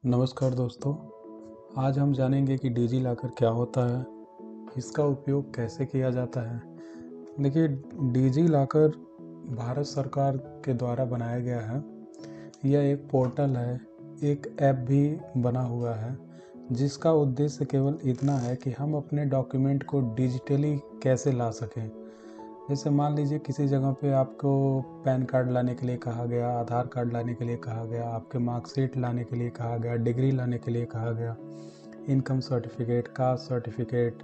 नमस्कार दोस्तों। आज हम जानेंगे कि डिजी लॉकर क्या होता है, इसका उपयोग कैसे किया जाता है। देखिए, डिजी लॉकर भारत सरकार के द्वारा बनाया गया है। यह एक पोर्टल है, एक ऐप भी बना हुआ है, जिसका उद्देश्य केवल इतना है कि हम अपने डॉक्यूमेंट को डिजिटली कैसे ला सकें। जैसे मान लीजिए किसी जगह पे आपको पैन कार्ड लाने के लिए कहा गया, आधार कार्ड लाने के लिए कहा गया, आपके मार्कशीट लाने के लिए कहा गया, डिग्री लाने के लिए कहा गया, income certificate, caste certificate,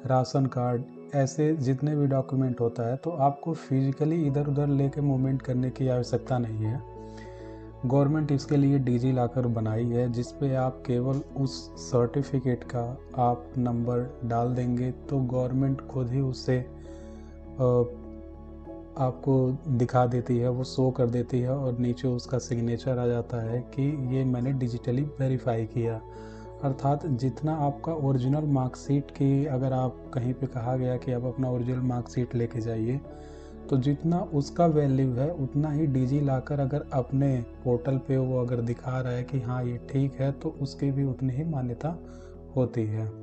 ration card, ऐसे जितने भी डॉक्यूमेंट होता है तो आपको फिजिकली इधर उधर लेके मूवमेंट करने की आवश्यकता नहीं है। गवर्नमेंट इसके लिए डिजी लॉकर बनाई है, जिस पे आप केवल उस सर्टिफिकेट का आप नंबर डाल देंगे तो गवर्नमेंट खुद ही उससे आपको दिखा देती है, वो शो कर देती है और नीचे उसका सिग्नेचर आ जाता है कि ये मैंने डिजिटली वेरीफाई किया। अर्थात जितना आपका ओरिजिनल मार्कशीट की, अगर आप कहीं पे कहा गया कि आप अपना ओरिजिनल मार्कशीट लेके जाइए, तो जितना उसका वैल्यू है उतना ही डिजी लॉकर अगर अपने पोर्टल पे वो अगर दिखा रहा है कि हाँ ये ठीक है, तो उसकी भी उतनी ही मान्यता होती है।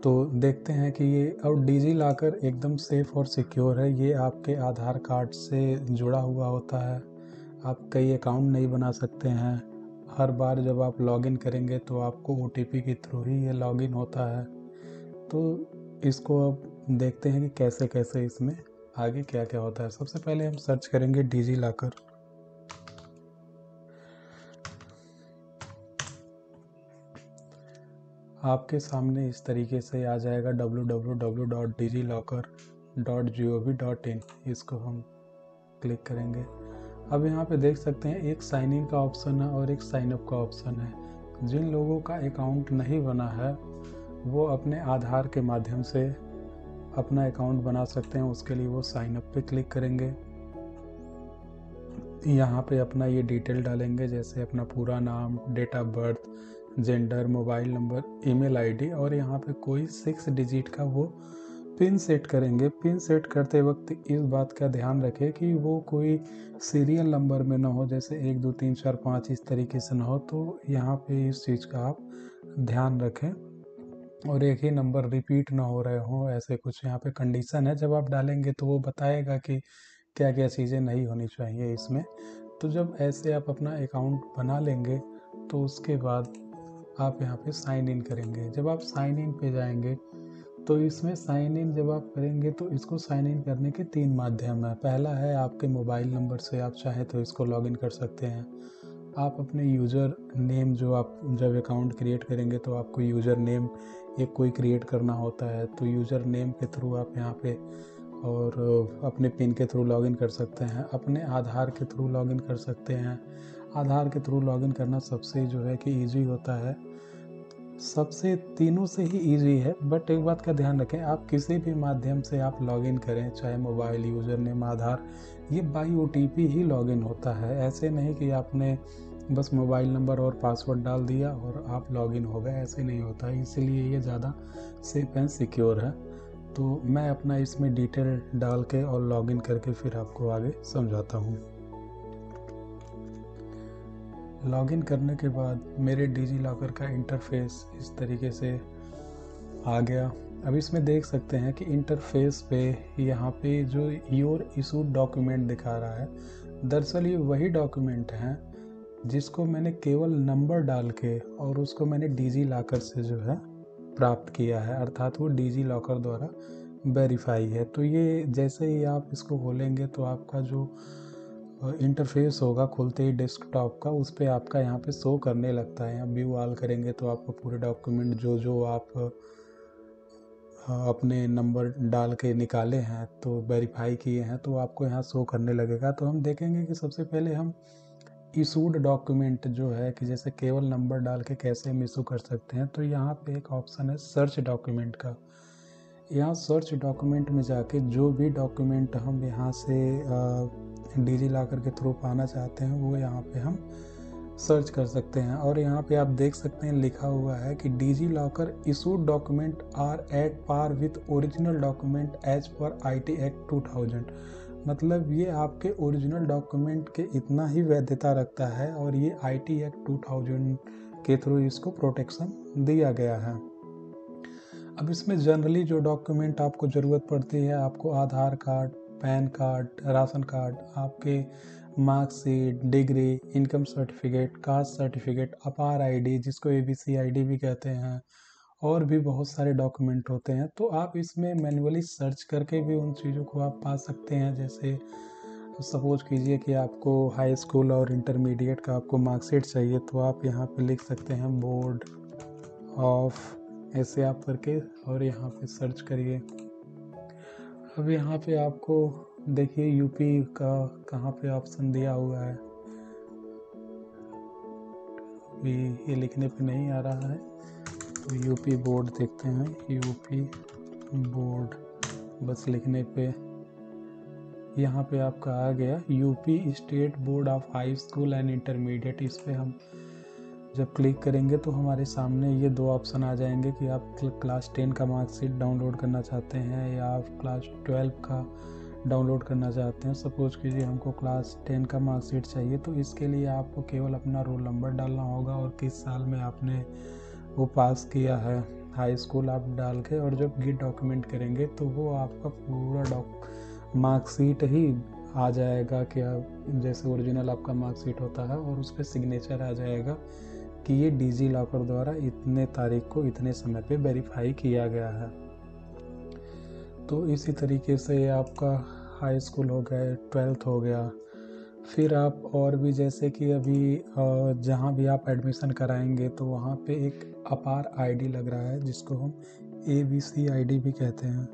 तो देखते हैं कि ये अब डिजी लॉकर एकदम सेफ़ और सिक्योर है। ये आपके आधार कार्ड से जुड़ा हुआ होता है। आप कई अकाउंट नहीं बना सकते हैं। हर बार जब आप लॉगिन करेंगे तो आपको ओटीपी के थ्रू ही ये लॉगिन होता है। तो इसको अब देखते हैं कि कैसे कैसे इसमें आगे क्या क्या होता है। सबसे पहले हम सर्च करेंगे डिजी लॉकर। आपके सामने इस तरीके से आ जाएगा www.digilocker.gov.in। इसको हम क्लिक करेंगे। अब यहाँ पे देख सकते हैं एक साइन इन का ऑप्शन है और एक साइन अप का ऑप्शन है। जिन लोगों का अकाउंट नहीं बना है वो अपने आधार के माध्यम से अपना अकाउंट बना सकते हैं। उसके लिए वो साइन अप पे क्लिक करेंगे। यहाँ पे अपना ये डिटेल डालेंगे, जैसे अपना पूरा नाम, date of birth, gender, mobile number, email ID, और यहाँ पे कोई 6 डिजिट का वो पिन सेट करेंगे। पिन सेट करते वक्त इस बात का ध्यान रखें कि वो कोई सीरियल नंबर में ना हो, जैसे 1 2 3 4 5 इस तरीके से ना हो। तो यहाँ पे इस चीज़ का आप ध्यान रखें और एक ही नंबर रिपीट ना हो रहे हों, ऐसे कुछ यहाँ पे कंडीशन है। जब आप डालेंगे तो वो बताएगा कि क्या क्या चीज़ें नहीं होनी चाहिए इसमें। तो जब ऐसे आप अपना अकाउंट बना लेंगे तो उसके बाद आप यहाँ पे साइन इन करेंगे। जब आप साइन इन पे जाएंगे तो इसमें साइन इन जब आप करेंगे तो इसको साइन इन करने के 3 माध्यम है। पहला है आपके मोबाइल नंबर से आप चाहें तो इसको लॉगिन कर सकते हैं। आप अपने यूज़र नेम, जो आप जब अकाउंट क्रिएट करेंगे तो आपको यूज़र नेम एक कोई क्रिएट करना होता है, तो यूज़र नेम के थ्रू आप यहाँ पे और अपने पिन के थ्रू लॉगिन कर सकते हैं। अपने आधार के थ्रू लॉगिन कर सकते हैं। आधार के थ्रू लॉगिन करना सबसे जो है कि ईजी होता है, सबसे तीनों से ही ईजी है। बट एक बात का ध्यान रखें, आप किसी भी माध्यम से आप लॉगिन करें, चाहे मोबाइल, यूज़र नेम, आधार, ये बाई ओटीपी ही लॉगिन होता है। ऐसे नहीं कि आपने बस मोबाइल नंबर और पासवर्ड डाल दिया और आप लॉगिन हो गए, ऐसे नहीं होता है। इसीलिए ये ज़्यादा सेफ एंड सिक्योर है। तो मैं अपना इसमें डिटेल डाल के और लॉगिन करके फिर आपको आगे समझाता हूँ। लॉगिन करने के बाद मेरे डिजी लॉकर का इंटरफेस इस तरीके से आ गया। अब इसमें देख सकते हैं कि इंटरफेस पे यहाँ पे जो योर इशूड डॉक्यूमेंट दिखा रहा है, दरअसल ये वही डॉक्यूमेंट हैं जिसको मैंने केवल नंबर डाल के और उसको मैंने डिजी लॉकर से जो है प्राप्त किया है, अर्थात वो डिजी लॉकर द्वारा वेरीफाई है। तो ये जैसे ही आप इसको खोलेंगे तो आपका जो इंटरफेस होगा खुलते ही डेस्कटॉप का, उस पर आपका यहाँ पे शो करने लगता है। यहाँ व्यू ऑल करेंगे तो आपको पूरे डॉक्यूमेंट जो जो आप अपने नंबर डाल के निकाले हैं तो वेरीफाई किए हैं तो आपको यहाँ शो करने लगेगा। तो हम देखेंगे कि सबसे पहले हम इशूड डॉक्यूमेंट जो है कि जैसे केवल नंबर डाल के कैसे हम इशू कर सकते हैं, तो यहाँ पे एक ऑप्शन है सर्च डॉक्यूमेंट का। यहाँ सर्च डॉक्यूमेंट में जाके जो भी डॉक्यूमेंट हम यहाँ से डिजी लॉकर के थ्रू पाना चाहते हैं वो यहाँ पे हम सर्च कर सकते हैं। और यहाँ पे आप देख सकते हैं लिखा हुआ है कि DigiLocker issued document are at par with original document as per IT act 2000। मतलब ये आपके ओरिजिनल डॉक्यूमेंट के इतना ही वैधता रखता है और ये IT एक्ट 2000 के थ्रू इसको प्रोटेक्शन दिया गया है। अब इसमें जनरली जो डॉक्यूमेंट आपको ज़रूरत पड़ती है, आपको Aadhaar card, pan card, ration card, आपके marksheet, degree, income certificate, caste certificate, APAAR ID जिसको ABC ID भी कहते हैं, और भी बहुत सारे डॉक्यूमेंट होते हैं। तो आप इसमें मैन्युअली सर्च करके भी उन चीज़ों को आप पा सकते हैं। जैसे सपोज कीजिए कि आपको हाई स्कूल और इंटरमीडिएट का आपको मार्कशीट चाहिए, तो आप यहाँ पे लिख सकते हैं बोर्ड ऑफ, ऐसे आप करके और यहाँ पे सर्च करिए। अब यहाँ पे आपको देखिए यूपी का कहाँ पे ऑप्शन दिया हुआ है, अभी ये लिखने पे नहीं आ रहा है, तो यूपी बोर्ड देखते हैं। यूपी बोर्ड बस लिखने पे यहाँ पे आपका आ गया UP state board of high school and intermediate. इस पर हम जब क्लिक करेंगे तो हमारे सामने ये दो ऑप्शन आ जाएंगे कि आप क्लास 10 का मार्कशीट डाउनलोड करना चाहते हैं या आप क्लास 12 का डाउनलोड करना चाहते हैं। सपोज कीजिए हमको क्लास 10 का मार्कशीट चाहिए, तो इसके लिए आपको केवल अपना रोल नंबर डालना होगा और किस साल में आपने वो पास किया है हाई स्कूल आप डाल के, और जब गिट डॉक्यूमेंट करेंगे तो वो आपका पूरा मार्कशीट ही आ जाएगा कि जैसे ओरिजिनल आपका मार्कशीट होता है, और उस पर सिग्नेचर आ जाएगा कि ये डिजी लॉकर द्वारा इतने तारीख को इतने समय पे वेरीफाई किया गया है। तो इसी तरीके से आपका हाई स्कूल हो गया, 12th हो गया। फिर आप और भी जैसे कि अभी जहाँ भी आप एडमिशन कराएंगे तो वहाँ पे एक अपार ID लग रहा है जिसको हम ABC ID भी कहते हैं।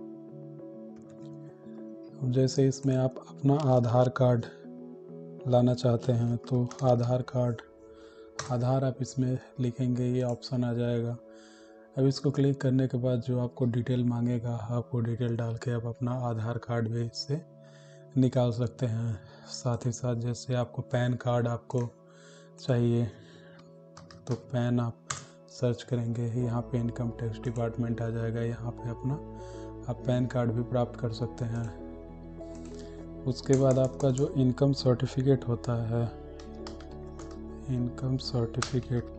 जैसे इसमें आप अपना आधार कार्ड लाना चाहते हैं तो आधार आप इसमें लिखेंगे, ये ऑप्शन आ जाएगा। अब इसको क्लिक करने के बाद जो आपको डिटेल मांगेगा, आपको डिटेल डाल के आप अपना आधार कार्ड भी इससे निकाल सकते हैं। साथ ही साथ जैसे आपको पैन कार्ड आपको चाहिए तो पैन आप सर्च करेंगे, यहाँ पे इनकम टैक्स डिपार्टमेंट आ जाएगा, यहाँ पे अपना आप पैन कार्ड भी प्राप्त कर सकते हैं। उसके बाद आपका जो इनकम सर्टिफिकेट होता है, इनकम सर्टिफिकेट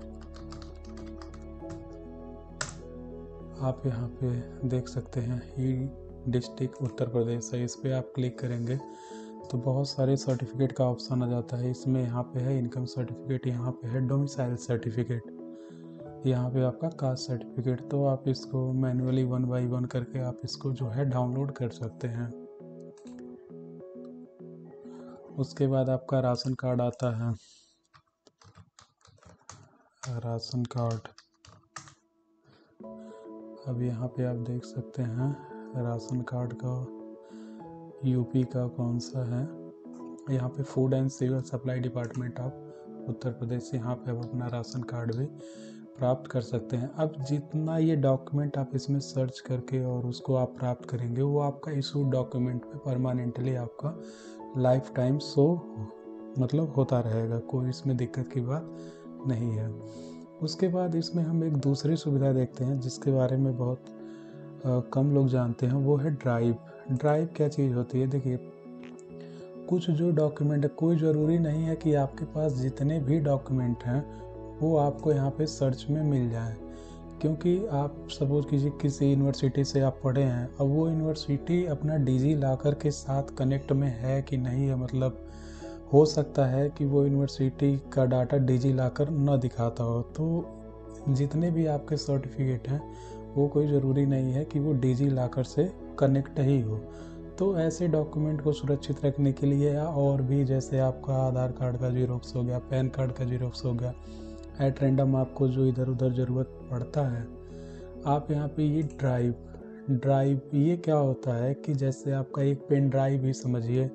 आप यहाँ पे देख सकते हैं, ई डिस्ट्रिक्ट उत्तर प्रदेश है। इस पर आप क्लिक करेंगे तो बहुत सारे सर्टिफिकेट का ऑप्शन आ जाता है। इसमें यहाँ पे है इनकम सर्टिफिकेट, यहाँ पे है डोमिसाइल सर्टिफिकेट, यहाँ पे आपका कास्ट सर्टिफिकेट। तो आप इसको मैन्युअली 1 बाय 1 करके आप इसको जो है डाउनलोड कर सकते हैं। उसके बाद आपका राशन कार्ड आता है, राशन कार्ड। अब यहाँ पे आप देख सकते हैं राशन कार्ड का यूपी का कौन सा है, यहाँ पे food and civil supply department of Uttar Pradesh, यहाँ पे आप अपना राशन कार्ड भी प्राप्त कर सकते हैं। अब जितना ये डॉक्यूमेंट आप इसमें सर्च करके और उसको आप प्राप्त करेंगे वो आपका इशूड डॉक्यूमेंट पे परमानेंटली आपका लाइफ टाइम शो मतलब होता रहेगा, कोई इसमें दिक्कत की बात नहीं है। उसके बाद इसमें हम एक दूसरी सुविधा देखते हैं जिसके बारे में बहुत कम लोग जानते हैं, वो है ड्राइव। ड्राइव क्या चीज़ होती है? देखिए कुछ जो डॉक्यूमेंट है, कोई ज़रूरी नहीं है कि आपके पास जितने भी डॉक्यूमेंट हैं वो आपको यहाँ पे सर्च में मिल जाए, क्योंकि आप सपोज कीजिए किसी यूनिवर्सिटी से आप पढ़े हैं, अब वो यूनिवर्सिटी अपना डिजी लॉकर के साथ कनेक्ट में है कि नहीं है, मतलब हो सकता है कि वो यूनिवर्सिटी का डाटा डिजी लॉकर न दिखाता हो। तो जितने भी आपके सर्टिफिकेट हैं वो कोई ज़रूरी नहीं है कि वो डिजी लॉकर से कनेक्ट ही हो। तो ऐसे डॉक्यूमेंट को सुरक्षित रखने के लिए या और भी जैसे आपका आधार कार्ड का जीरोक्स हो गया, पैन कार्ड का जीरोक्स हो गया, एट रैंडम आपको जो इधर उधर ज़रूरत पड़ता है, आप यहाँ पे ये ड्राइव ये क्या होता है कि जैसे आपका एक पेन ड्राइव ही समझिए,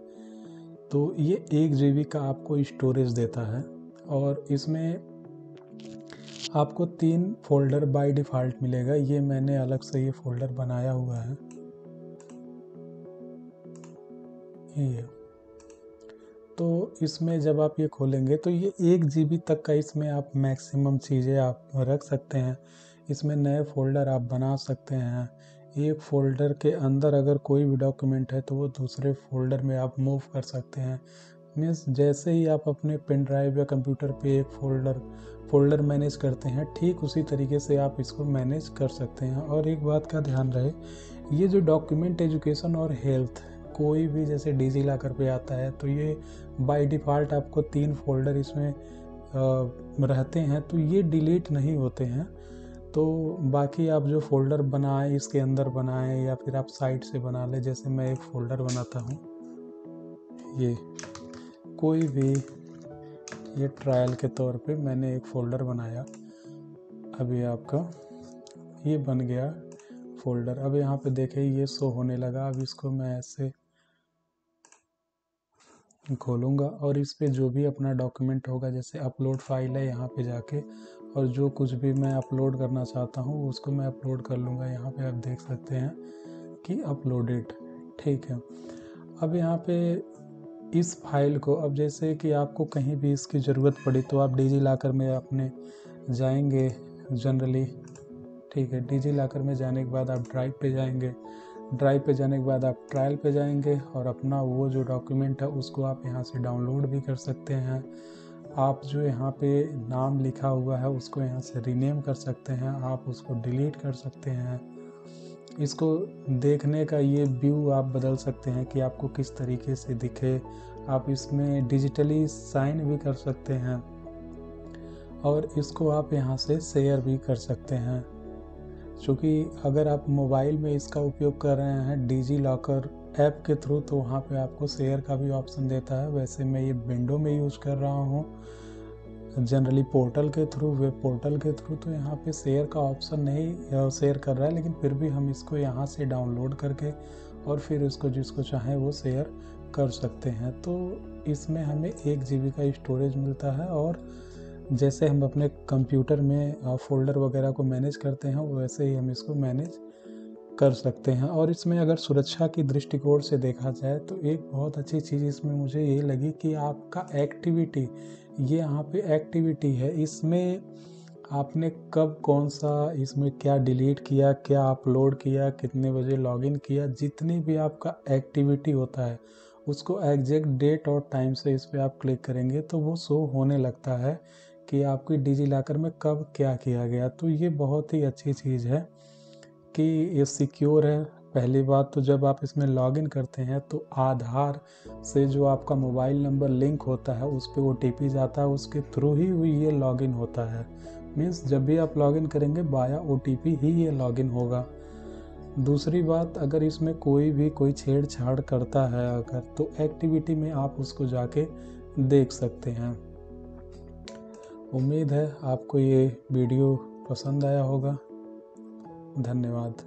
तो ये 1 GB का आपको स्टोरेज देता है और इसमें आपको 3 फोल्डर बाय डिफ़ॉल्ट मिलेगा। ये मैंने अलग से ये फोल्डर बनाया हुआ है, ये। तो इसमें जब आप ये खोलेंगे तो ये 1 GB तक का इसमें आप मैक्सिमम चीज़ें आप रख सकते हैं। इसमें नए फोल्डर आप बना सकते हैं, एक फ़ोल्डर के अंदर अगर कोई भी डॉक्यूमेंट है तो वो दूसरे फ़ोल्डर में आप मूव कर सकते हैं। मीन्स जैसे ही आप अपने पेन ड्राइव या कंप्यूटर पे एक फ़ोल्डर मैनेज करते हैं, ठीक उसी तरीके से आप इसको मैनेज कर सकते हैं। और एक बात का ध्यान रहे, ये जो डॉक्यूमेंट एजुकेशन और हेल्थ कोई भी जैसे डिजी लॉकर पे आता है तो ये बाय डिफ़ॉल्ट आपको 3 फ़ोल्डर इसमें रहते हैं, तो ये डिलीट नहीं होते हैं। तो बाकी आप जो फ़ोल्डर बनाएं इसके अंदर बनाएं या फिर आप साइड से बना लें। जैसे मैं एक फ़ोल्डर बनाता हूँ, ये कोई भी, ये ट्रायल के तौर पे मैंने एक फ़ोल्डर बनाया। अभी आपका ये बन गया फ़ोल्डर। अब यहाँ पे देखें ये शो होने लगा। अब इसको मैं ऐसे खोलूँगा और इस पे जो भी अपना डॉक्यूमेंट होगा, जैसे अपलोड फाइल है, यहाँ पे जाके और जो कुछ भी मैं अपलोड करना चाहता हूँ उसको मैं अपलोड कर लूँगा। यहाँ पे आप देख सकते हैं कि अपलोडेड, ठीक है। अब यहाँ पे इस फाइल को, अब जैसे कि आपको कहीं भी इसकी ज़रूरत पड़ी तो आप डिजी लॉकर में अपने जाएंगे जनरली, ठीक है। डिजी लॉकर में जाने के बाद आप ड्राइव पे जाएंगे, ड्राइव पे जाने के बाद आप ट्रायल पे जाएंगे और अपना वो जो डॉक्यूमेंट है उसको आप यहाँ से डाउनलोड भी कर सकते हैं। आप जो यहाँ पे नाम लिखा हुआ है उसको यहाँ से रीनेम कर सकते हैं, आप उसको डिलीट कर सकते हैं। इसको देखने का ये व्यू आप बदल सकते हैं कि आपको किस तरीके से दिखे। आप इसमें डिजिटली साइन भी कर सकते हैं और इसको आप यहाँ से शेयर भी कर सकते हैं। क्योंकि अगर आप मोबाइल में इसका उपयोग कर रहे हैं डिजी लॉकर ऐप के थ्रू तो वहाँ पे आपको शेयर का भी ऑप्शन देता है। वैसे मैं ये विंडो में यूज़ कर रहा हूँ जनरली पोर्टल के थ्रू, वेब पोर्टल के थ्रू, तो यहाँ पे शेयर का ऑप्शन नहीं शेयर कर रहा है, लेकिन फिर भी हम इसको यहाँ से डाउनलोड करके और फिर इसको जिसको चाहें वो शेयर कर सकते हैं। तो इसमें हमें 1 GB का स्टोरेज मिलता है और जैसे हम अपने कंप्यूटर में फ़ोल्डर वगैरह को मैनेज करते हैं वैसे ही हम इसको मैनेज कर सकते हैं। और इसमें अगर सुरक्षा की दृष्टिकोण से देखा जाए तो एक बहुत अच्छी चीज़ इसमें मुझे ये लगी कि आपका एक्टिविटी, ये यहाँ पे एक्टिविटी है, इसमें आपने कब कौन सा इसमें क्या डिलीट किया, क्या अपलोड किया, कितने बजे लॉगिन किया, जितनी भी आपका एक्टिविटी होता है उसको एग्जैक्ट डेट और टाइम से इस पर आप क्लिक करेंगे तो वो शो होने लगता है कि आपकी डिजी लॉकर में कब क्या किया गया। तो ये बहुत ही अच्छी चीज़ है कि ये सिक्योर है। पहली बात तो जब आप इसमें लॉगिन करते हैं तो आधार से जो आपका मोबाइल नंबर लिंक होता है उस पर OTP जाता है, उसके थ्रू ही ये लॉगिन होता है। मीन्स जब भी आप लॉगिन करेंगे बाया OTP ही ये लॉगिन होगा। दूसरी बात, अगर इसमें कोई छेड़छाड़ करता है अगर, तो एक्टिविटी में आप उसको जाके देख सकते हैं। उम्मीद है आपको ये वीडियो पसंद आया होगा। धन्यवाद।